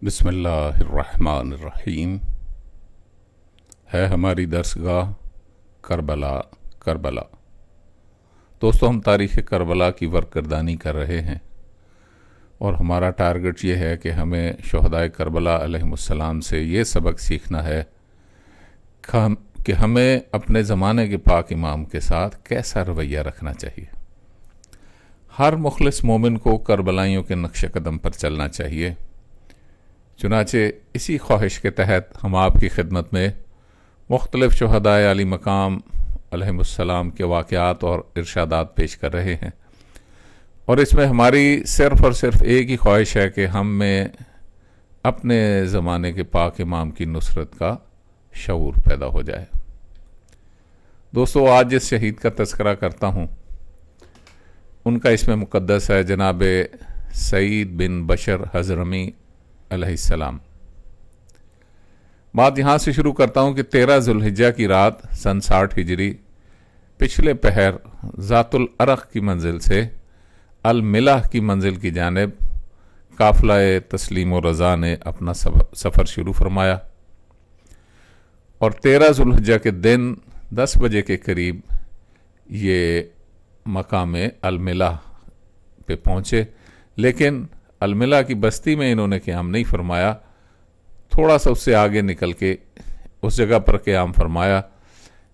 بسم اللہ الرحمن الرحیم۔ ہے ہماری درسگاہ کربلا کربلا۔ دوستو، ہم تاریخ کربلا کی ورکردانی کر رہے ہیں اور ہمارا ٹارگٹ یہ ہے کہ ہمیں شہدائے کربلا علیہم السلام سے یہ سبق سیکھنا ہے کہ ہمیں اپنے زمانے کے پاک امام کے ساتھ کیسا رویہ رکھنا چاہیے۔ ہر مخلص مومن کو کربلائیوں کے نقش قدم پر چلنا چاہیے۔ چنانچہ اسی خواہش کے تحت ہم آپ کی خدمت میں مختلف شہدائے علی مقام علیہم السلام کے واقعات اور ارشادات پیش کر رہے ہیں، اور اس میں ہماری صرف اور صرف ایک ہی خواہش ہے کہ ہم میں اپنے زمانے کے پاک امام کی نصرت کا شعور پیدا ہو جائے۔ دوستو، آج جس شہید کا تذکرہ کرتا ہوں ان کا اسم مقدس ہے جناب سعید بن بشر حضرمی علیہ السلام۔ بات یہاں سے شروع کرتا ہوں کہ 13 ذوالحجہ کی رات سن 60 ہجری پچھلے پہر ذات العرق کی منزل سے الملح کی منزل کی جانب قافلہ تسلیم و رضا نے اپنا سفر شروع فرمایا، اور 13 ذوالحجہ کے دن 10 بجے کے قریب یہ مقام الملح پہ پہنچے، لیکن الملح کی بستی میں انہوں نے قیام نہیں فرمایا، تھوڑا سا اس سے آگے نکل کے اس جگہ پر قیام فرمایا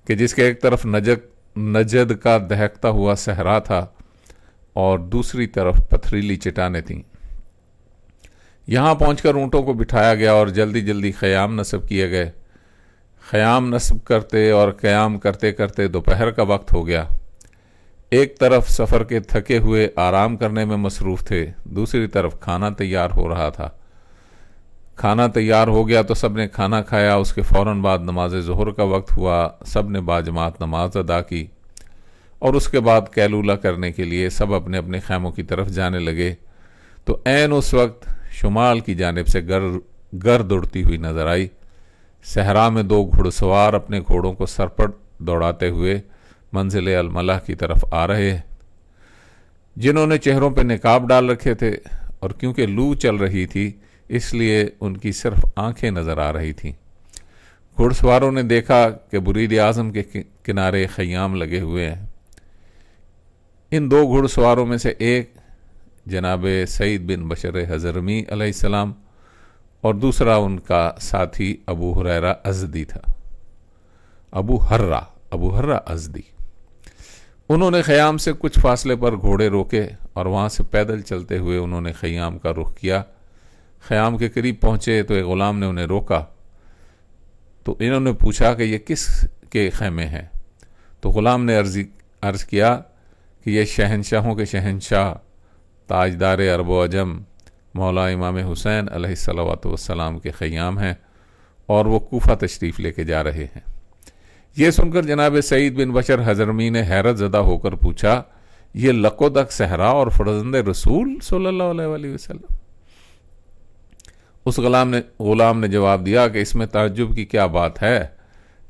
کہ جس کے ایک طرف نجد کا دہکتا ہوا صحرا تھا اور دوسری طرف پتھریلی چٹانیں تھیں۔ یہاں پہنچ کر اونٹوں کو بٹھایا گیا اور جلدی جلدی خیام نصب کیے گئے۔ خیام نصب کرتے اور قیام کرتے کرتے دوپہر کا وقت ہو گیا۔ ایک طرف سفر کے تھکے ہوئے آرام کرنے میں مصروف تھے، دوسری طرف کھانا تیار ہو رہا تھا۔ کھانا تیار ہو گیا تو سب نے کھانا کھایا، اس کے فوراً بعد نماز ظہر کا وقت ہوا، سب نے باجماعت نماز ادا کی، اور اس کے بعد قیلولہ کرنے کے لیے سب اپنے اپنے خیموں کی طرف جانے لگے تو عین اس وقت شمال کی جانب سے گرد اڑتی ہوئی نظر آئی۔ صحرا میں 2 گھڑ سوار اپنے گھوڑوں کو سر پر دوڑاتے ہوئے منزل الملح کی طرف آ رہے ہیں، جنہوں نے چہروں پہ نقاب ڈال رکھے تھے، اور کیونکہ لو چل رہی تھی اس لیے ان کی صرف آنکھیں نظر آ رہی تھیں۔ گھڑ سواروں نے دیکھا کہ برید اعظم کے کنارے خیام لگے ہوئے ہیں۔ ان 2 گھڑ سواروں میں سے ایک جناب سعید بن بشر حضرمی علیہ السلام اور دوسرا ان کا ساتھی ابو ہریرہ ازدی تھا، ابو ہرہ ازدی۔ انہوں نے خیام سے کچھ فاصلے پر گھوڑے روکے اور وہاں سے پیدل چلتے ہوئے انہوں نے خیام کا رخ کیا۔ خیام کے قریب پہنچے تو ایک غلام نے انہیں روکا، تو انہوں نے پوچھا کہ یہ کس کے خیمے ہیں؟ تو غلام نے عرض کیا کہ یہ شہنشاہوں کے شہنشاہ تاجدار عرب و عجم مولا امام حسین علیہ السلام کے خیام ہیں، اور وہ کوفہ تشریف لے کے جا رہے ہیں۔ یہ سن کر جناب سعید بن بشر حضرمی نے حیرت زدہ ہو کر پوچھا، یہ لقودک صحرا اور فرزند رسول صلی اللہ علیہ وآلہ وسلم؟ اس غلام نے جواب دیا کہ اس میں تعجب کی کیا بات ہے؟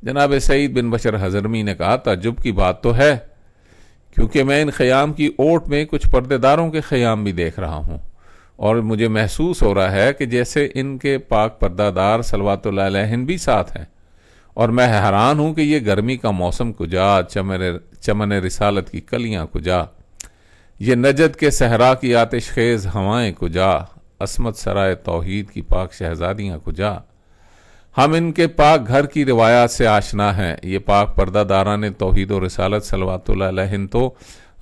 جناب سعید بن بشر حضرمی نے کہا، تعجب کی بات تو ہے، کیونکہ میں ان خیام کی اوٹ میں کچھ پردے داروں کے خیام بھی دیکھ رہا ہوں، اور مجھے محسوس ہو رہا ہے کہ جیسے ان کے پاک پردہ دار صلوات اللہ علیہم بھی ساتھ ہیں، اور میں حیران ہوں کہ یہ گرمی کا موسم کجا، چمن رسالت کی کلیاں کجا، یہ نجد کے صحرا کی آتش خیز ہوائیں کجا، عصمت سرائے توحید کی پاک شہزادیاں کجا۔ ہم ان کے پاک گھر کی روایات سے آشنا ہیں۔ یہ پاک پردہ داران توحید و رسالت صلوات اللہ علیہم تو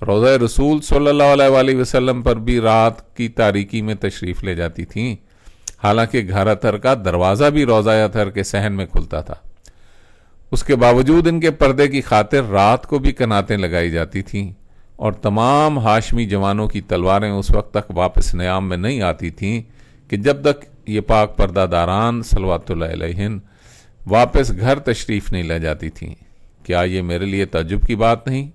روضہ رسول صلی اللہ علیہ وآلہ وسلم پر بھی رات کی تاریکی میں تشریف لے جاتی تھیں، حالانکہ گھر اطہر کا دروازہ بھی روضہ اطہر کے صحن میں کھلتا تھا۔ اس کے باوجود ان کے پردے کی خاطر رات کو بھی کناتیں لگائی جاتی تھیں، اور تمام ہاشمی جوانوں کی تلواریں اس وقت تک واپس نیام میں نہیں آتی تھیں کہ جب تک یہ پاک پردہ داران صلوات اللہ علیہم واپس گھر تشریف نہیں لے جاتی تھیں۔ کیا یہ میرے لیے تعجب کی بات نہیں؟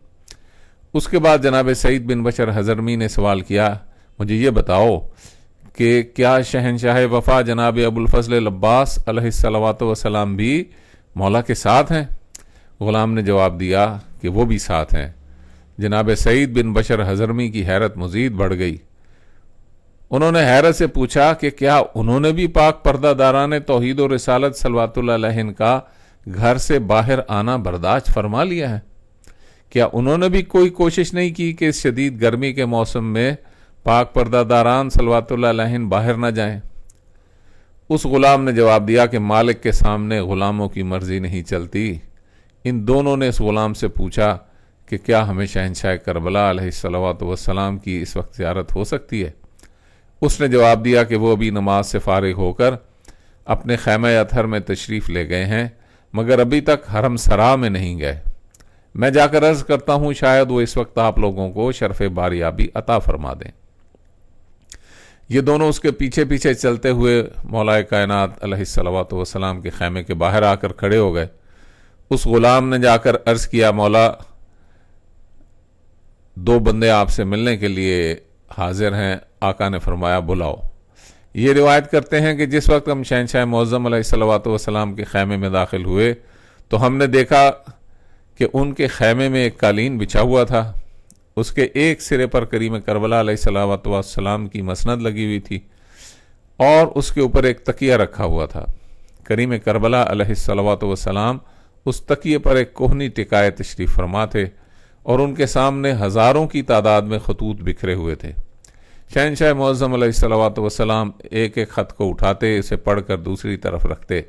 اس کے بعد جناب سعید بن بشر حضرمی نے سوال کیا، مجھے یہ بتاؤ کہ کیا شہنشاہ وفا جناب ابو الفضل العباس علیہ السلام بھی مولا کے ساتھ ہیں؟ غلام نے جواب دیا کہ وہ بھی ساتھ ہیں۔ جناب سعید بن بشر حضرمی کی حیرت مزید بڑھ گئی۔ انہوں نے حیرت سے پوچھا کہ کیا انہوں نے بھی پاک پردہ داران توحید و رسالت صلوات اللہ علیہن کا گھر سے باہر آنا برداشت فرما لیا ہے؟ کیا انہوں نے بھی کوئی کوشش نہیں کی کہ اس شدید گرمی کے موسم میں پاک پردہ داران صلوات اللہ علیہن باہر نہ جائیں؟ اس غلام نے جواب دیا کہ مالک کے سامنے غلاموں کی مرضی نہیں چلتی۔ ان دونوں نے اس غلام سے پوچھا کہ کیا ہمیں شہنشاہ کربلا علیہ الصلوۃ والسلام کی اس وقت زیارت ہو سکتی ہے؟ اس نے جواب دیا کہ وہ ابھی نماز سے فارغ ہو کر اپنے خیمہ اطہر میں تشریف لے گئے ہیں، مگر ابھی تک حرم سرا میں نہیں گئے۔ میں جا کر عرض کرتا ہوں شاید وہ اس وقت آپ لوگوں کو شرف باریابی عطا فرما دیں۔ یہ دونوں اس کے پیچھے پیچھے چلتے ہوئے مولا کائنات علیہ الصلوۃ والسلام کے خیمے کے باہر آ کر کھڑے ہو گئے۔ اس غلام نے جا کر عرض کیا، مولا 2 بندے آپ سے ملنے کے لیے حاضر ہیں۔ آقا نے فرمایا بلاؤ۔ یہ روایت کرتے ہیں کہ جس وقت ہم شہنشاہ معظم علیہ الصلوۃ والسلام کے خیمے میں داخل ہوئے تو ہم نے دیکھا کہ ان کے خیمے میں ایک قالین بچھا ہوا تھا، اس کے ایک سرے پر کریم کربلا علیہ الصلوۃ والسلام کی مسند لگی ہوئی تھی اور اس کے اوپر ایک تکیہ رکھا ہوا تھا۔ کریم کربلا علیہ الصلوۃ والسلام اس تکیے پر ایک کوہنی ٹکائے تشریف فرما تھے اور ان کے سامنے ہزاروں کی تعداد میں خطوط بکھرے ہوئے تھے۔ شہنشاہ معظم علیہ الصلوۃ والسلام ایک ایک خط کو اٹھاتے، اسے پڑھ کر دوسری طرف رکھتے۔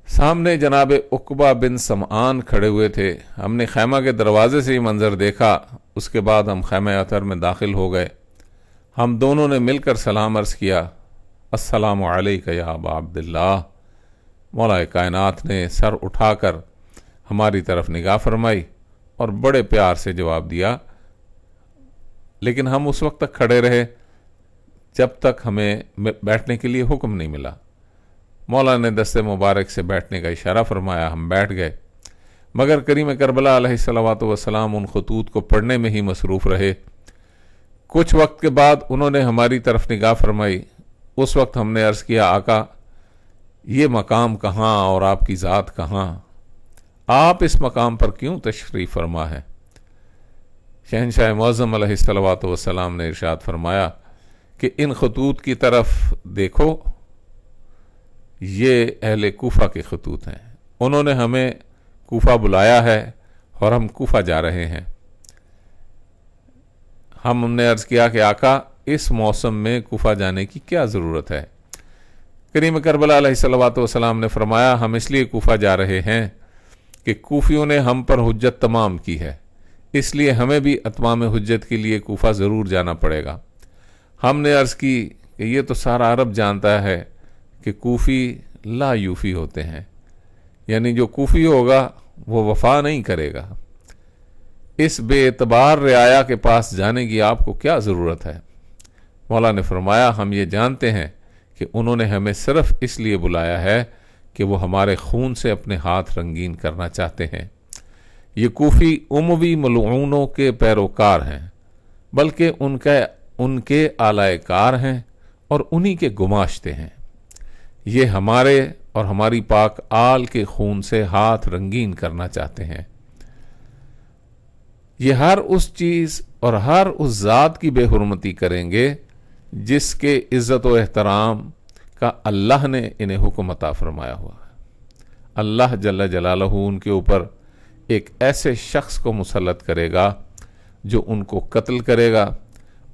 سامنے جناب عقبہ بن سمعان کھڑے ہوئے تھے۔ ہم نے خیمہ کے دروازے سے ہی منظر دیکھا، اس کے بعد ہم خیمہ اطہر میں داخل ہو گئے۔ ہم دونوں نے مل کر سلام عرض کیا، السلام علیکہ یا ابا عبداللہ۔ مولا کائنات نے سر اٹھا کر ہماری طرف نگاہ فرمائی اور بڑے پیار سے جواب دیا، لیکن ہم اس وقت تک کھڑے رہے جب تک ہمیں بیٹھنے کے لیے حکم نہیں ملا۔ مولا نے دست مبارک سے بیٹھنے کا اشارہ فرمایا، ہم بیٹھ گئے، مگر کریم کربلا علیہ الصلوۃ والسلام ان خطوط کو پڑھنے میں ہی مصروف رہے۔ کچھ وقت کے بعد انہوں نے ہماری طرف نگاہ فرمائی۔ اس وقت ہم نے عرض کیا، آقا یہ مقام کہاں اور آپ کی ذات کہاں؟ آپ اس مقام پر کیوں تشریف فرما ہے؟ شہنشاہ معظم علیہ الصلوۃ والسلام نے ارشاد فرمایا کہ ان خطوط کی طرف دیکھو، یہ اہل کوفہ کے خطوط ہیں، انہوں نے ہمیں کوفہ بلایا ہے اور ہم کوفہ جا رہے ہیں۔ ہم نے عرض کیا کہ آقا اس موسم میں کوفہ جانے کی کیا ضرورت ہے؟ کریم کربلا علیہ الصلوۃ والسلام نے فرمایا، ہم اس لیے کوفہ جا رہے ہیں کہ کوفیوں نے ہم پر حجت تمام کی ہے، اس لیے ہمیں بھی اتمام حجت کے لیے کوفہ ضرور جانا پڑے گا۔ ہم نے عرض کی کہ یہ تو سارا عرب جانتا ہے کہ کوفی لا یوفی ہوتے ہیں، یعنی جو کوفی ہوگا وہ وفا نہیں کرے گا۔ اس بے اعتبار رعایا کے پاس جانے کی آپ کو کیا ضرورت ہے؟ مولا نے فرمایا، ہم یہ جانتے ہیں کہ انہوں نے ہمیں صرف اس لیے بلایا ہے کہ وہ ہمارے خون سے اپنے ہاتھ رنگین کرنا چاہتے ہیں۔ یہ کوفی اموی ملعونوں کے پیروکار ہیں، بلکہ ان کے آلائے کار ہیں اور انہی کے گماشتے ہیں۔ یہ ہمارے اور ہماری پاک آل کے خون سے ہاتھ رنگین کرنا چاہتے ہیں۔ یہ ہر اس چیز اور ہر اس ذات کی بے حرمتی کریں گے جس کے عزت و احترام کا اللہ نے انہیں حکم عطا فرمایا ہوا ہے۔ اللہ جل جلالہ ان کے اوپر ایک ایسے شخص کو مسلط کرے گا جو ان کو قتل کرے گا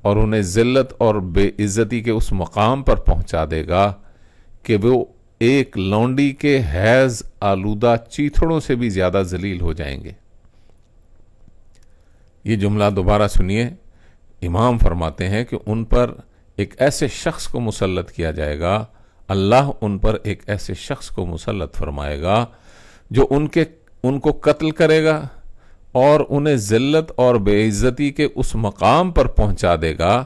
اور انہیں ذلت اور بے عزتی کے اس مقام پر پہنچا دے گا کہ وہ ایک لونڈی کے حیض آلودہ چیتھڑوں سے بھی زیادہ ذلیل ہو جائیں گے۔ یہ جملہ دوبارہ سنیے، امام فرماتے ہیں کہ ان پر ایک ایسے شخص کو مسلط کیا جائے گا، اللہ ان پر ایک ایسے شخص کو مسلط فرمائے گا جو ان کو قتل کرے گا اور انہیں ذلت اور بے عزتی کے اس مقام پر پہنچا دے گا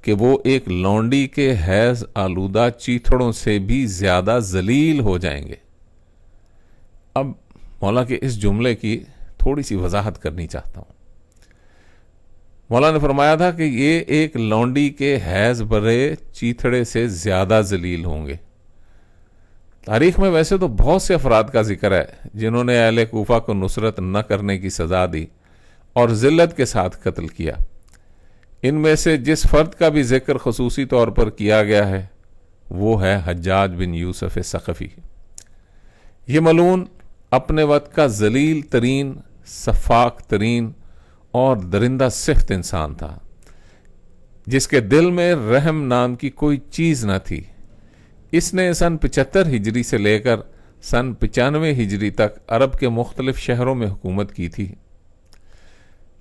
کہ وہ ایک لونڈی کے حیض آلودہ چیتھڑوں سے بھی زیادہ ذلیل ہو جائیں گے۔ اب مولا کے اس جملے کی تھوڑی سی وضاحت کرنی چاہتا ہوں۔ مولا نے فرمایا تھا کہ یہ ایک لونڈی کے حیض برے چیتھڑے سے زیادہ ذلیل ہوں گے۔ تاریخ میں ویسے تو بہت سے افراد کا ذکر ہے جنہوں نے اہل کوفہ کو نصرت نہ کرنے کی سزا دی اور ذلت کے ساتھ قتل کیا۔ ان میں سے جس فرد کا بھی ذکر خصوصی طور پر کیا گیا ہے وہ ہے حجاج بن یوسف ثقفی۔ یہ ملعون اپنے وقت کا ذلیل ترین، سفاک ترین اور درندہ صفت انسان تھا، جس کے دل میں رحم نام کی کوئی چیز نہ تھی۔ اس نے سن 75 ہجری سے لے کر سن 95 ہجری تک عرب کے مختلف شہروں میں حکومت کی تھی۔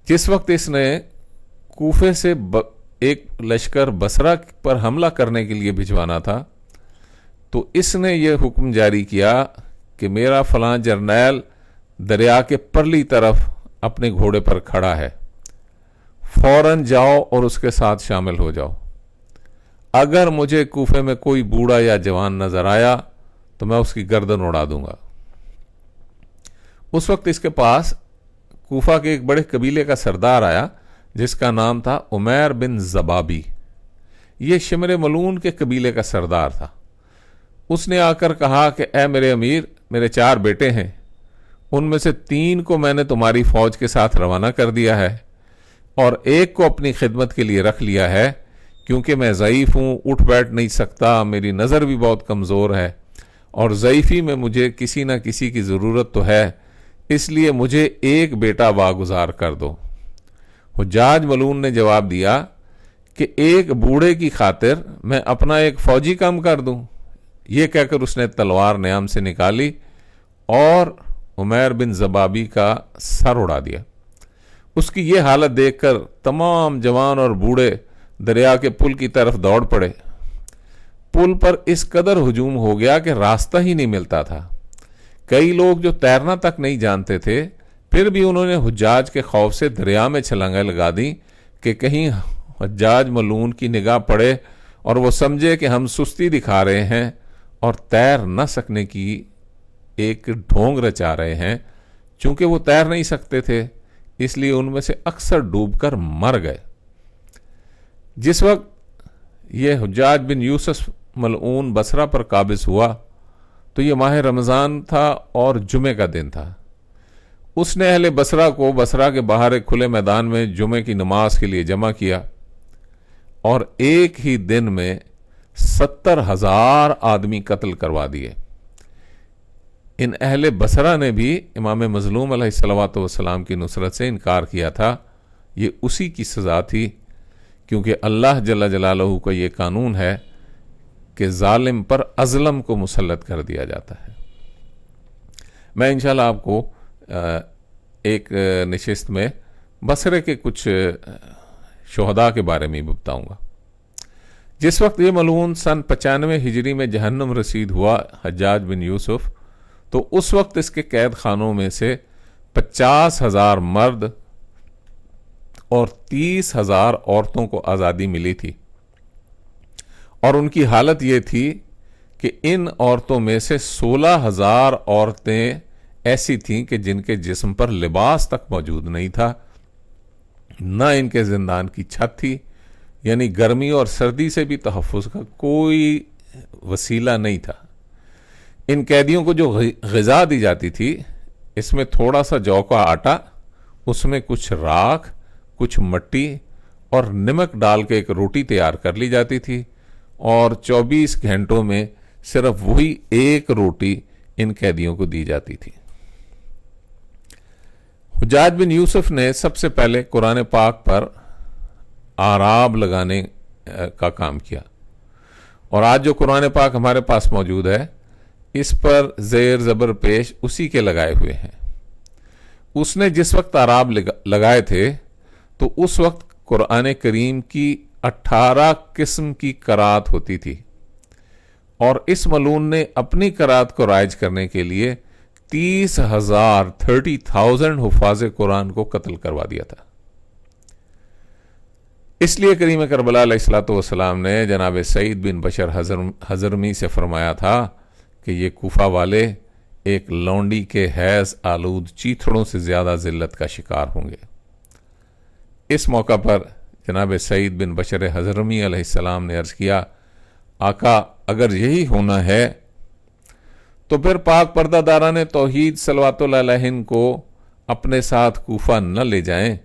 جس وقت اس نے کوفے سے ایک لشکر بصرہ پر حملہ کرنے کے لیے بھجوانا تھا تو اس نے یہ حکم جاری کیا کہ میرا فلاں جرنیل دریا کے پرلی طرف اپنے گھوڑے پر کھڑا ہے، فوراً جاؤ اور اس کے ساتھ شامل ہو جاؤ۔ اگر مجھے کوفے میں کوئی بوڑھا یا جوان نظر آیا تو میں اس کی گردن اڑا دوں گا۔ اس وقت اس کے پاس کوفہ کے ایک بڑے قبیلے کا سردار آیا جس کا نام تھا عمیر بن زبابی۔ یہ شمر ملعون کے قبیلے کا سردار تھا۔ اس نے آ کر کہا کہ اے میرے امیر، میرے 4 بیٹے ہیں، ان میں سے 3 کو میں نے تمہاری فوج کے ساتھ روانہ کر دیا ہے اور ایک کو اپنی خدمت کے لیے رکھ لیا ہے، کیونکہ میں ضعیف ہوں، اٹھ بیٹھ نہیں سکتا، میری نظر بھی بہت کمزور ہے اور ضعیفی میں مجھے کسی نہ کسی کی ضرورت تو ہے، اس لیے مجھے ایک بیٹا واگزار کر دو۔ حجاج ملعون نے جواب دیا کہ ایک بوڑھے کی خاطر میں اپنا ایک فوجی کم کر دوں؟ یہ کہہ کر اس نے تلوار نیام سے نکالی اور عمیر بن زبابی کا سر اڑا دیا۔ اس کی یہ حالت دیکھ کر تمام جوان اور بوڑھے دریا کے پل کی طرف دوڑ پڑے۔ پل پر اس قدر ہجوم ہو گیا کہ راستہ ہی نہیں ملتا تھا۔ کئی لوگ جو تیرنا تک نہیں جانتے تھے پھر بھی انہوں نے حجاج کے خوف سے دریا میں چھلانگیں لگا دیں کہ کہیں حجاج ملعون کی نگاہ پڑے اور وہ سمجھے کہ ہم سستی دکھا رہے ہیں اور تیر نہ سکنے کی ایک ڈھونگ رچا رہے ہیں۔ چونکہ وہ تیر نہیں سکتے تھے اس لیے ان میں سے اکثر ڈوب کر مر گئے۔ جس وقت یہ حجاج بن یوسف ملعون بصرہ پر قابض ہوا تو یہ ماہ رمضان تھا اور جمعے کا دن تھا۔ اس نے اہل بصرہ کو بصرہ کے باہر ایک کھلے میدان میں جمعے کی نماز کے لیے جمع کیا اور ایک ہی دن میں 70,000 آدمی قتل کروا دیے۔ ان اہل بصرہ نے بھی امام مظلوم علیہ الصلوۃ والسلام کی نصرت سے انکار کیا تھا۔ یہ اسی کی سزا تھی، کیونکہ اللہ جل جلالہ کا یہ قانون ہے کہ ظالم پر اظلم کو مسلط کر دیا جاتا ہے۔ میں انشاءاللہ آپ کو ایک نشست میں بصرے کے کچھ شہداء کے بارے میں بھی بتاؤں گا۔ جس وقت یہ ملعون سن 95 ہجری میں جہنم رسید ہوا حجاج بن یوسف، تو اس وقت اس کے قید خانوں میں سے 50,000 مرد اور 30,000 عورتوں کو آزادی ملی تھی، اور ان کی حالت یہ تھی کہ ان عورتوں میں سے 16,000 عورتیں ایسی تھیں کہ جن کے جسم پر لباس تک موجود نہیں تھا، نہ ان کے زندان کی چھت تھی، یعنی گرمی اور سردی سے بھی تحفظ کا کوئی وسیلہ نہیں تھا۔ ان قیدیوں کو جو غذا دی جاتی تھی اس میں تھوڑا سا جو کا آٹا، اس میں کچھ راکھ، کچھ مٹی اور نمک ڈال کے ایک روٹی تیار کر لی جاتی تھی، اور 24 گھنٹوں میں صرف وہی ایک روٹی ان قیدیوں کو دی جاتی تھی۔ حجاج بن یوسف نے سب سے پہلے قرآن پاک پر آراب لگانے کا کام کیا، اور آج جو قرآن پاک ہمارے پاس موجود ہے اس پر زیر زبر پیش اسی کے لگائے ہوئے ہیں۔ اس نے جس وقت آراب لگائے تھے تو اس وقت قرآن کریم کی 18 قسم کی قرات ہوتی تھی، اور اس ملعون نے اپنی قرات کو رائج کرنے کے لیے 30,000 حفاظ قرآن کو قتل کروا دیا تھا۔ اس لیے کریم کربلا علیہ الصلوۃ والسلام نے جناب سعید بن بشر حضرمی سے فرمایا تھا کہ یہ کوفہ والے ایک لونڈی کے حیض آلود چیتھڑوں سے زیادہ ذلت کا شکار ہوں گے۔ اس موقع پر جناب سعید بن بشر حضرمی علیہ السلام نے عرض کیا، آقا اگر یہی ہونا ہے تو پھر پاک پردہ داران توحید صلوات اللہ علیہن کو اپنے ساتھ کوفہ نہ لے جائیں،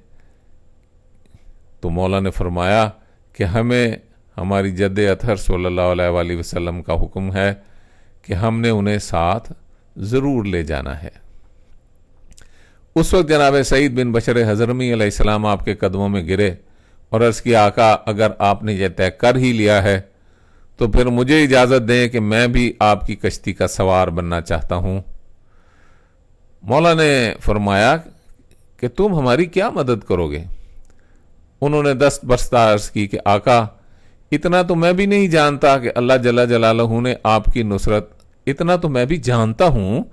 تو مولا نے فرمایا کہ ہمیں ہماری جد اطہر صلی اللہ علیہ وآلہ وسلم کا حکم ہے کہ ہم نے انہیں ساتھ ضرور لے جانا ہے۔ اس وقت جناب سعید بن بشر حضرمی علیہ السلام آپ کے قدموں میں گرے اور عرض کی آقا اگر آپ نے یہ طے کر ہی لیا ہے تو پھر مجھے اجازت دیں کہ میں بھی آپ کی کشتی کا سوار بننا چاہتا ہوں۔ مولا نے فرمایا کہ تم ہماری کیا مدد کرو گے؟ انہوں نے دست برستہ عرض کی کہ آقا اتنا تو میں بھی نہیں جانتا کہ اللہ جل جلالہ نے آپ کی نصرت، اتنا تو میں بھی جانتا ہوں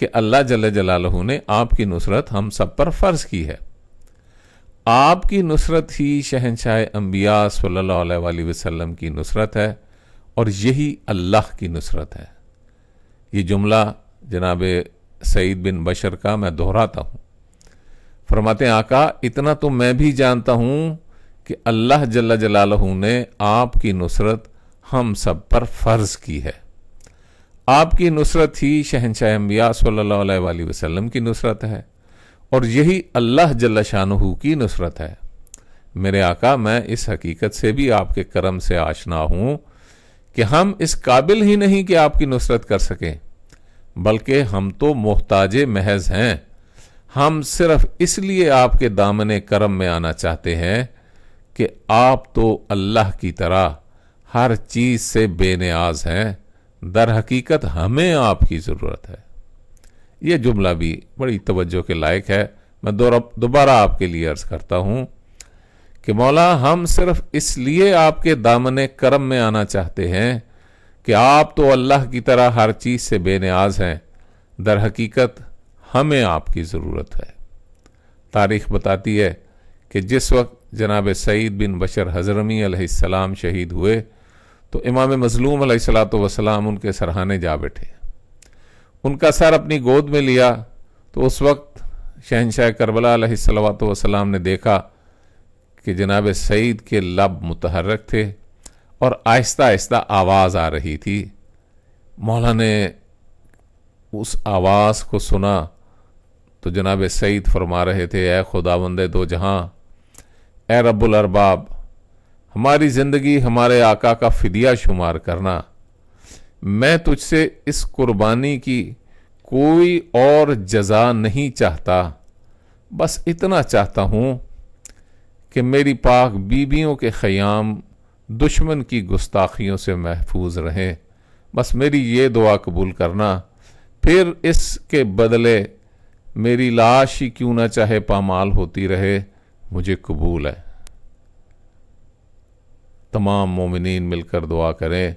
کہ اللہ جل جلالہ نے آپ کی نصرت ہم سب پر فرض کی ہے۔ آپ کی نصرت ہی شہنشاہ انبیاء صلی اللہ علیہ وآلہ وسلم کی نصرت ہے اور یہی اللہ کی نصرت ہے۔ یہ جملہ جناب سعید بن بشر کا میں دہراتا ہوں۔ فرماتے ہیں آقا اتنا تو میں بھی جانتا ہوں کہ اللہ جل جلالہ نے آپ کی نصرت ہم سب پر فرض کی ہے۔ آپ کی نصرت ہی شہنشاہ انبیاء صلی اللہ علیہ وآلہ وسلم کی نصرت ہے اور یہی اللہ جل شانہ کی نصرت ہے۔ میرے آقا میں اس حقیقت سے بھی آپ کے کرم سے آشنا ہوں کہ ہم اس قابل ہی نہیں کہ آپ کی نصرت کر سکیں، بلکہ ہم تو محتاج محض ہیں۔ ہم صرف اس لیے آپ کے دامن کرم میں آنا چاہتے ہیں کہ آپ تو اللہ کی طرح ہر چیز سے بے نیاز ہیں، در حقیقت ہمیں آپ کی ضرورت ہے۔ یہ جملہ بھی بڑی توجہ کے لائق ہے۔ میں دوبارہ آپ کے لیے عرض کرتا ہوں کہ مولا ہم صرف اس لیے آپ کے دامن کرم میں آنا چاہتے ہیں کہ آپ تو اللہ کی طرح ہر چیز سے بے نیاز ہیں، در حقیقت ہمیں آپ کی ضرورت ہے۔ تاریخ بتاتی ہے کہ جس وقت جناب سعید بن بشر حضرمی علیہ السلام شہید ہوئے تو امام مظلوم علیہ السلام ان کے سرہانے جا بیٹھے، ان کا سر اپنی گود میں لیا تو اس وقت شہنشاہ کربلا علیہ السلام نے دیکھا کہ جناب سعید کے لب متحرک تھے اور آہستہ آہستہ آواز آ رہی تھی۔ مولا نے اس آواز کو سنا تو جناب سعید فرما رہے تھے اے خداوند دو جہاں، اے رب الارباب، ہماری زندگی ہمارے آقا کا فدیہ شمار کرنا، میں تجھ سے اس قربانی کی کوئی اور جزا نہیں چاہتا، بس اتنا چاہتا ہوں کہ میری پاک بیویوں کے خیام دشمن کی گستاخیوں سے محفوظ رہیں، بس میری یہ دعا قبول کرنا، پھر اس کے بدلے میری لاش ہی کیوں نہ چاہے پامال ہوتی رہے، مجھے قبول ہے۔ تمام مومنین مل کر دعا کریں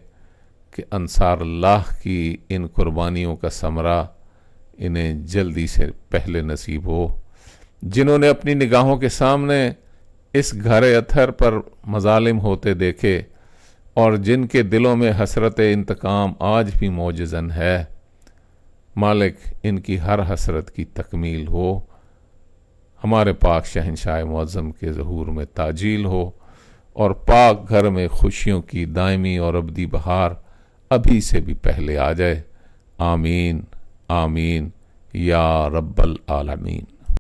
کہ انصار اللہ کی ان قربانیوں کا ثمرہ انہیں جلدی سے پہلے نصیب ہو۔ جنہوں نے اپنی نگاہوں کے سامنے اس گھر اطہر پر مظالم ہوتے دیکھے اور جن کے دلوں میں حسرت انتقام آج بھی موجزن ہے، مالک ان کی ہر حسرت کی تکمیل ہو، ہمارے پاک شہنشاہ معظم کے ظہور میں تاجیل ہو اور پاک گھر میں خوشیوں کی دائمی اور ابدی بہار ابھی سے بھی پہلے آ جائے۔ آمین آمین یا رب العالمین۔